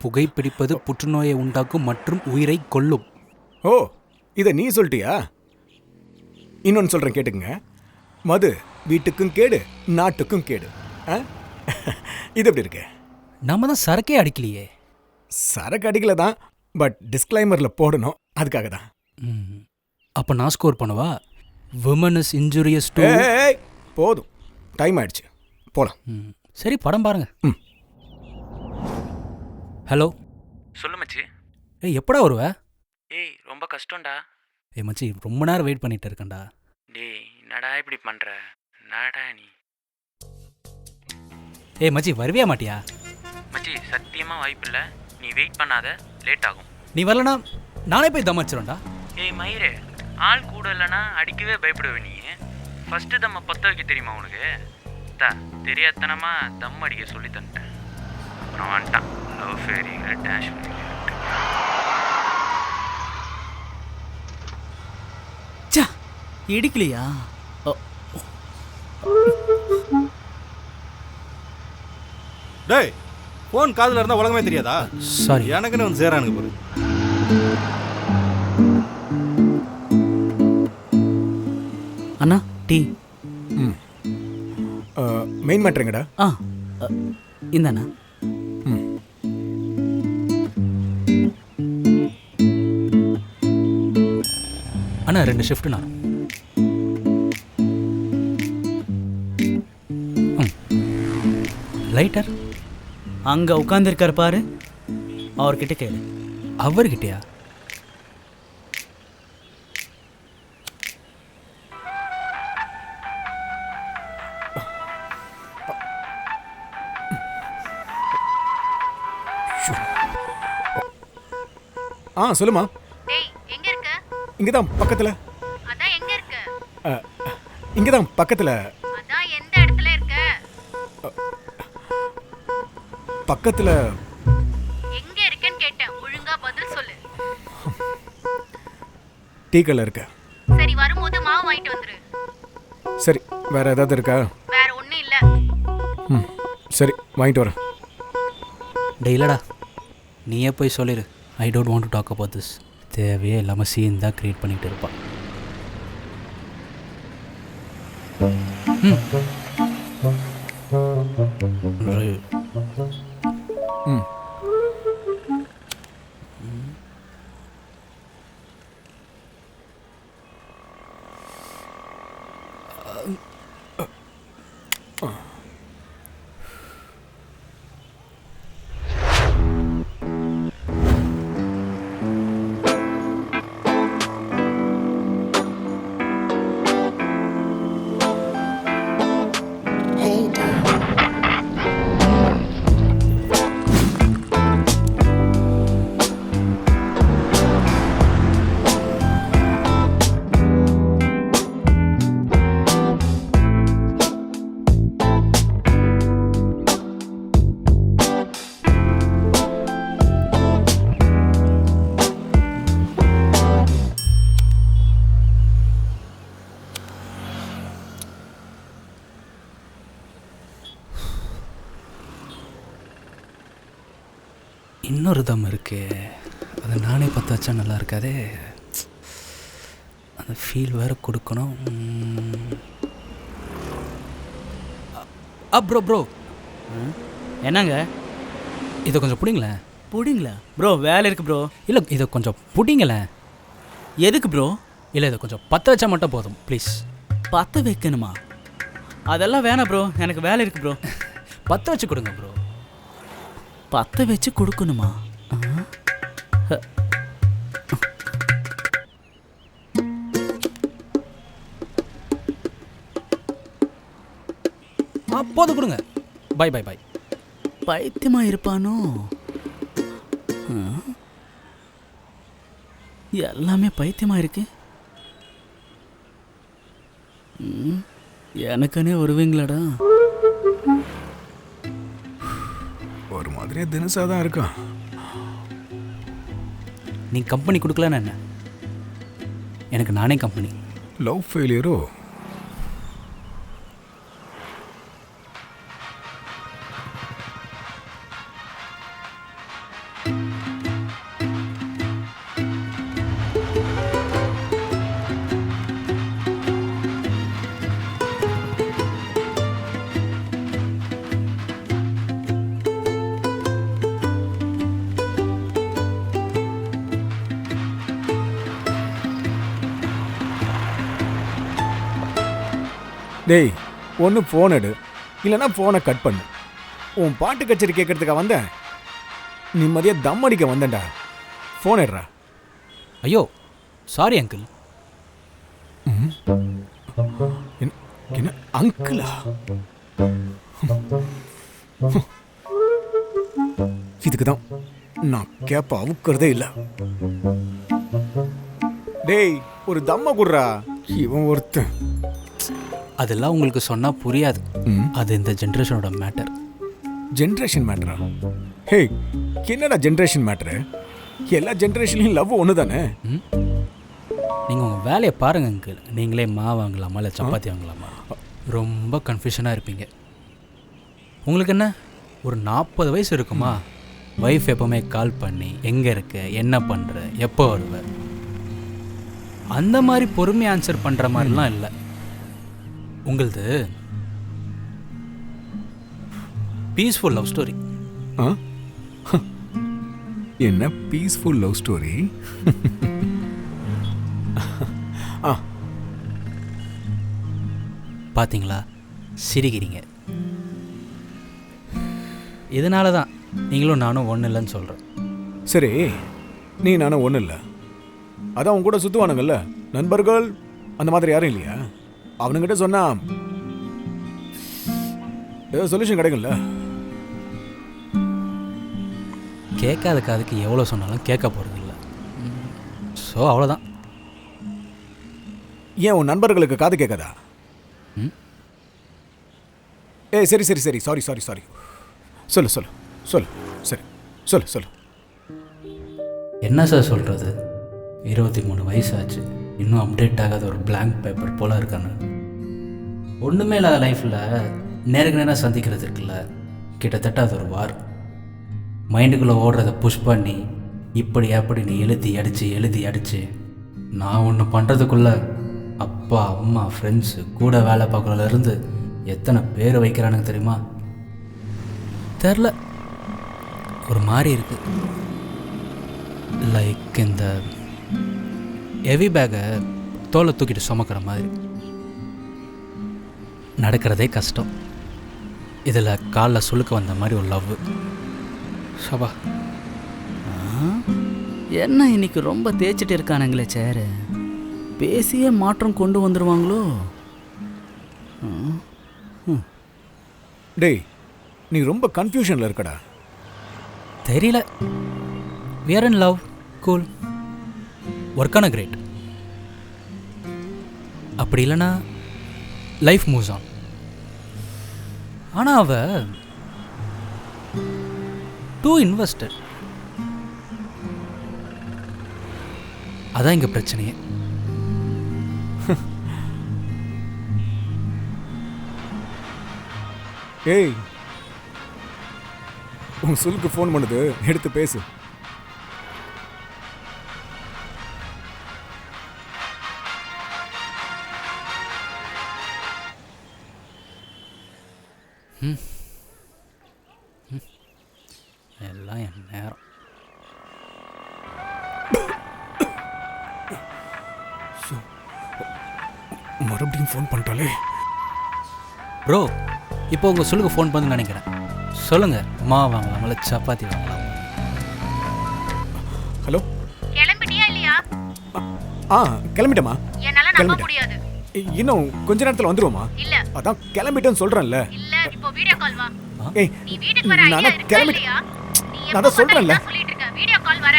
புகைப்பிடிப்பது புற்றுநோயை உண்டாக்கும் மற்றும் உயிரை கொல்லும். ஓ, இதை நீ சொல்லிட்டியா? இன்னொன்று சொல்கிறேன் கேட்டுக்குங்க. மது வீட்டுக்கும் கேடு, நாட்டுக்கும் கேடு. இது எப்படி இருக்கு? நம்ம தான் சரக்கே அடிக்கலையே. சரக்கு அடிக்கல தான், பட் டிஸ்க்ளைமரில் போடணும், அதுக்காக தான். அப்போ நான் ஸ்கோர் பண்ணவா? Women is injurious to. போதும், டைம் ஆயிடுச்சு, போலாம். சரி, படம் பாருங்க. ஹலோ, சொல்லு மச்சி. எப்படா வருவ? ரொம்ப கஷ்டம்டா. மச்சி, ரொம்ப நேரம் வெயிட் பண்ணிட்டு இருக்கேன்டா. டேய், என்னடா இப்படி பண்ற? என்னடா நீ? மச்சி, வருவியா மாட்டியா? மச்சி, சத்தியமா வாய்ப்பில்ல. நீ வெயிட் பண்ணாத, லேட் ஆகும். நீ வரலனா நானே போய் தம் அடிச்சிடும்டா. மயிரே, ஆள் கூட இல்லைன்னா அடிக்கவே பயப்படுவே நீ. ஃபர்ஸ்ட் தம்மை பற்ற வைக்க தெரியுமா உனக்கு? தெரியாதனமா தம் அடிக்க சொல்லி தந்துட்டேன். அப்புறம் வந்துட்டான் லவ் ஃபேரிங்கிற டேஷ் பண்ணி. இடிக்கலையா? டேய், ஃபோன் காதில் இருந்தால் உலகமே தெரியாதா? சாரி, எனக்குன்னு வந்து சேரானுங்க பாரு. அண்ணா டீ. மெயின் மேட்ருங்கடா. இந்தாண்ணா. அண்ணா 2 ஷிஃப்ட்ண்ணா. லைட்டர் அங்கே உட்காந்துருக்கார் பாரு, அவர்கிட்ட கேளு. அவர்கிட்டயா? சொல்லுமா. டேய், எங்க இருக்க? இங்கதான் பக்கத்துல. அதான் எங்க இருக்க? இங்கதான் பக்கத்துல. அதான் எந்த இடத்துல இருக்க? பக்கத்துல. எங்க இருக்கேன்னு கேட்டேன், ஒழுங்கா பதில் சொல்லு. டீக்கல்ல இருக்க. சரி, வரும்போது மாவு வாங்கிட்டு வந்துரு. சரி, வேற ஏதாவது இருக்கா? வேற ஒண்ணும் இல்ல. சரி, வாங்கிட்டு வரேன். இல்லடா, நீயே போய் சொல்லிடு. I don't want to talk about this. தேவையே இல்லாமல் சீன் தான் க்ரியேட் பண்ணிகிட்டு இருப்பான். இன்னொரு தம் இருக்கு, அதை நானே பற்ற வச்சா நல்லா இருக்காதே. அந்த ஃபீல் வேறு கொடுக்கணும். ப்ரோ ப்ரோ, என்னங்க? இதை கொஞ்சம் பிடிங்களேன். பிடிங்களா ப்ரோ? வேலை இருக்கு ப்ரோ. இல்லை, இதை கொஞ்சம் பிடிங்களேன். எதுக்கு ப்ரோ? இல்லை, இதை கொஞ்சம் பற்ற வச்சா மட்டும் போதும் ப்ளீஸ். பற்ற வைக்கணுமா? அதெல்லாம் வேணாம் ப்ரோ, எனக்கு வேலை இருக்கு ப்ரோ. பற்ற வச்சு கொடுங்க ப்ரோ. பற்ற வச்சு கொடுக்கணுமா? போதும், கொடுங்க. Bye bye bye. பைத்தியமா இருப்பானோ? எல்லாமே பைத்தியமா இருக்கு. எனக்குன்னே வருவீங்களாடா? ஒரு மாதிரியே தினசா தான் இருக்கும். நீ கம்பெனி கொடுக்கலன்னு என்ன? எனக்கு நானே கம்பெனி. லவ் ஃபெயிலியரோ? டேய் ஒன்று ஃபோன் எடு, இல்லைன்னா ஃபோனை கட் பண்ணு. உன் பாட்டு கச்சேரி கேட்கறதுக்கா வந்தேன்? நிம்மதியாக தம் அடிக்க வந்தேன்டா. ஃபோன் எடுறா. ஐயோ சாரி அங்கிள். என்ன அங்கிளா? இதுக்கு தான் நான் கேப்ப அவுக்கிறதே இல்லை. டேய் ஒரு தம்ம குடுறா. இவன் ஒருத்தன். அதெல்லாம் உங்களுக்கு சொன்னால் புரியாது. அது இந்த ஜென்ரேஷனோட மேட்டர். ஜென்ரேஷன் மேட்டரா? ஹே என்னடா ஜென்ரேஷன் மேட்டரு? எல்லா ஜென்ரேஷன்லையும் லவ் ஒன்று தானே. நீங்கள் உங்கள் வேலையை பாருங்கள் அங்கிள். நீங்களே மாவு வாங்கலாமா இல்லை சப்பாத்தி வாங்கலாமா? ரொம்ப கன்ஃபியூஷனாக இருப்பீங்க. உங்களுக்கு என்ன ஒரு 40 வயசு இருக்குமா? ஒய்ஃப் எப்போவுமே கால் பண்ணி எங்கே இருக்க, என்ன பண்ணுற, எப்போ வருவ, அந்த மாதிரி பொறுமையாக ஆன்சர் பண்ணுற மாதிரிலாம் இல்லை. உங்களது பீஸ்ஃபுல் லவ் ஸ்டோரி. என்ன பீஸ்ஃபுல் லவ் ஸ்டோரி? பார்த்தீங்களா, சிரிக்கிறீங்க. இதனால தான் நீங்களும் நானும் ஒன்றும் இல்லைன்னு சொல்கிறேன். சரி நீ நானும் ஒன்றும் இல்லை. அதான் அவங்க கூட சுற்றுவானுங்கல்ல நண்பர்கள், அந்த மாதிரி யாரும் இல்லையா? அவனுங்கிட்ட சொன்னா ஏதோ சொல்யூஷன் கிடைக்கும்ல. கேட்காத காதுக்கு எவ்வளோ சொன்னாலும் கேட்க போகிறது இல்லை. ஸோ அவ்வளோதான். ஏன் உன் நண்பர்களுக்கு காது கேட்காதா? ஏய் சரி சரி சரி சாரி சாரி சாரி. சொல்லு சொல்லு சொல்லு. சரி சொல்லு சொல்லு. என்ன சார் சொல்கிறது, 23 வயசாச்சு, இன்னும் அப்டேட் ஆகாத ஒரு பிளாங்க் பேப்பர் போல் இருக்கானு. ஒன்றுமே இல்லாத லைஃப்பில் நேருக்கு நேராக சந்திக்கிறது இருக்குல்ல, கிட்டத்தட்ட அது ஒரு வார். மைண்டுக்குள்ளே ஓடுறதை புஷ் பண்ணி இப்படி அப்படின்னு எழுதி அடித்து நான் ஒன்று பண்ணுறதுக்குள்ளே அப்பா அம்மா ஃப்ரெண்ட்ஸு கூட வேலை பார்க்குறதுலேருந்து எத்தனை பேர் வைக்கிறானுங்க தெரியுமா? தெரில, ஒரு மாதிரி இருக்குது. லைக் இந்த ஹெவி பேக்கை தோலை தூக்கிட்டு சுமக்கிற மாதிரி. நடக்கிறதே கஷ்டம், இதில் காலில் சுழுக்க வந்த மாதிரி ஒரு லவ். சபா என்ன இன்னைக்கு ரொம்ப தேய்ச்சிட்டு இருக்கானுங்களே சேரு. பேசியே மாற்றம் கொண்டு வந்துடுவாங்களோ? டேய் நீ ரொம்ப கன்ஃபியூஷனில் இருக்கடா. தெரியல. we are in love, cool, work on a great. அப்படி இல்லைன்னா லைஃப் மூவ்ஸ் ஆன். ஆனால் அவ டூ இன்வெஸ்டட். அதான் இங்கே பிரச்சனையே. ஏய் உன் சொல்லுக்கு ஃபோன் பண்ணுது, எடுத்து பேசு. எல்லாம் என் நேரம். மறுபடியும் ஃபோன் பண்ணிட்டாலே. ப்ரோ இப்போ உங்கள் சொல்லுங்க ஃபோன் பண்ணு நினைக்கிறேன். சொல்லுங்கள், மாவு வாங்கலாம் இல்லை சப்பாத்தி வாங்கலாம்? ஹலோ கிளம்பிட்டியா இல்லையா? கிளம்பிட்டேமா. என்னால நம்ப முடியாது. இன்னும் கொஞ்ச நேரத்தில் வந்துருவோமா? இல்ல அதான் கிளம்பிட்டேன்னு சொல்கிறேன்ல. இல்ல இப்போ வீடியோ கால் வா. ஏய் நீ வீட்டுக்கு வர ஐடியா இருக்கா கிளம்பிட்டேன். இல்லையா? நீ நான் எப்போ தான் சொல்றேன்ல. சொல்லிட்டு இருக்க வீடியோ கால் வர.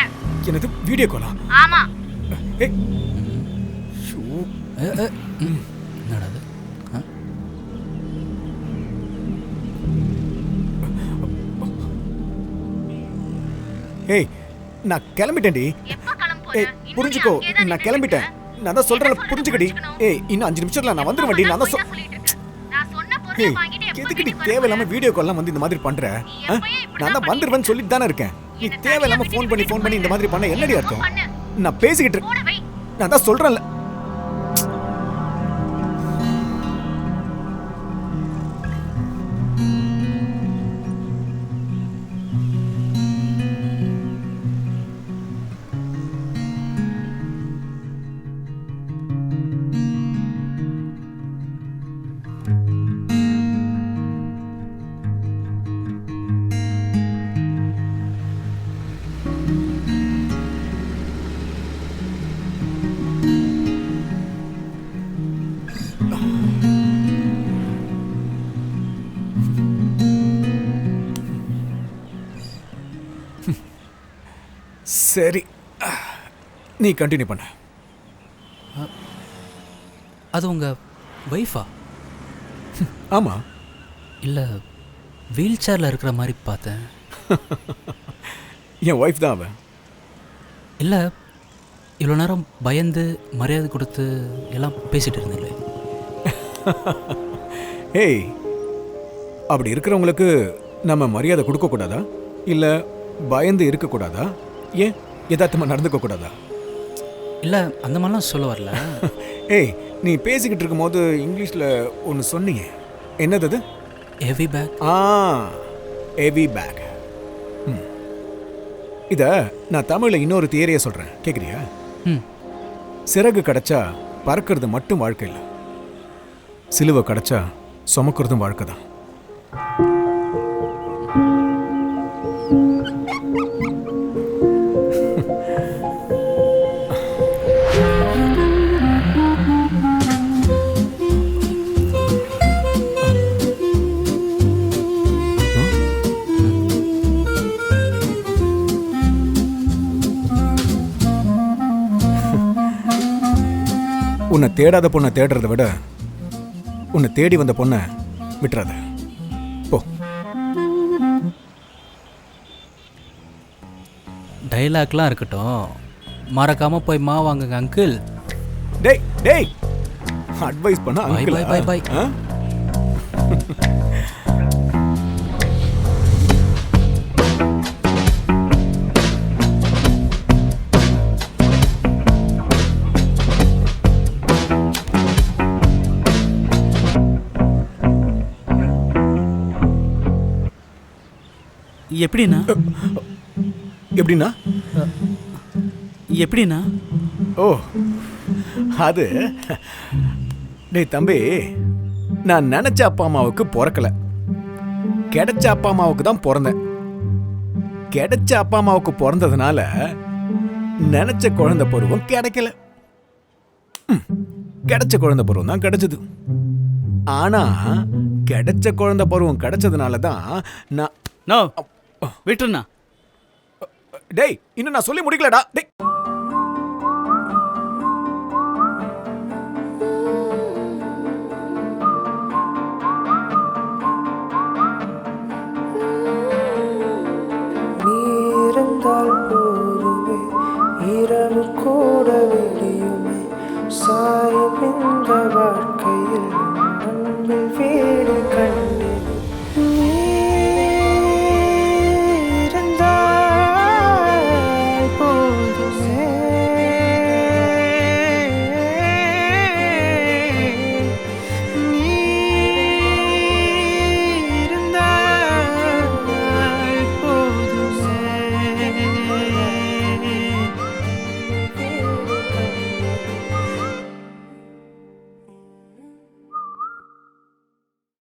என்னது வீடியோ காலா? ஆமா. ஏய் என்னடா அது? ஏய் நான் கிளம்பிட்டேன்டி. எப்போ கிளம்ப போற? ஏய் புரிஞ்சுக்கோ, நான் கிளம்பிட்டேன். நான் தான் சொல்றேன், புரிஞ்சுக்கடி. ஏய் இன்னும் 5 நிமிஷத்துல நான் வந்துருவேன்டி. நான் தான் நான் சொன்ன பொருளை வாங்கிட்டு எப்போ எதுக்கு நீ வீட்டுக்கு வர தேவையில்லாம வீடியோ கால்லாம் வந்து இந்த மாதிரி பண்ற? நான் தான் வந்துருவேன்னு சொல்லிட்டு தானே இருக்கேன். நீ தேவையில்லாம ஃபோன் பண்ணி இந்த மாதிரி பண்ண என்னடி அர்த்தம்? நான் பேசிக்கிட்டு போற வை. நான் தான் சொல்றேன்ல. சரி, நீ கண்டினியூ பண்ண. அது உங்கள் ஒய்ஃபா? ஆமா. இல்லை, வீல் சேரில் இருக்கிற மாதிரி பார்த்தேன். என் ஒய்ஃப் தான் அவன். இல்லை, இவ்வளோ நேரம் பயந்து மரியாதை கொடுத்து எல்லாம் பேசிகிட்டு இருந்தீங்களே. ஏய், அப்படி இருக்கிறவங்களுக்கு நம்ம மரியாதை கொடுக்கக்கூடாதா? இல்லை பயந்து இருக்கக்கூடாதா? ஏன் யதார்த்தமாக நடந்துக்க கூடாதா? இல்லை, அந்த மாதிரிலாம் சொல்ல வரல. ஏய், நீ பேசிக்கிட்டு இருக்கும்போது இங்கிலீஷில் ஒன்று சொன்னீங்க. என்னது அது? Heavy bag. Heavy bag. இதை நான் தமிழில் இன்னொரு தியரியை சொல்கிறேன், கேட்குறியா? சிறகு கிடச்சா பறக்கிறது மட்டும் வாழ்க்கை இல்லை, சிலுவை கிடச்சா சுமக்கிறதும் வாழ்க்கை தான். உன்னை தேடாத பொண்ணை தேடுறதை விட உன்னை தேடி வந்த பொண்ணை விட்டுறாத. போ. டைலாக்லாம் இருக்கட்டும், மறக்காமல் போய் மா வாங்குங்க அங்கிள். டேய் டேய், அட்வைஸ் பண்ண பை பை பை பை. எப்படிண்ணா? எப்படின்னா? எப்படிண்ணா? ஓ, அது டேய் தம்பி, நான் நினைச்ச அப்பா அம்மாவுக்கு பிறக்கல, கிடைச்ச அப்பா அம்மாவுக்கு தான் பிறந்தேன். கிடைச்ச அப்பா அம்மாவுக்கு பிறந்ததுனால நினைச்ச குழந்தை பருவம் கிடைக்கல. கிடைச்ச குழந்தை பருவம் தான் கிடைச்சது. ஆனா கிடைச்ச குழந்தை பருவம் கிடைச்சதுனால தான் நான் நோ விட்டுருண்ணா. டேய், இன்னும் நான் சொல்லி முடிக்கலடா. டேய்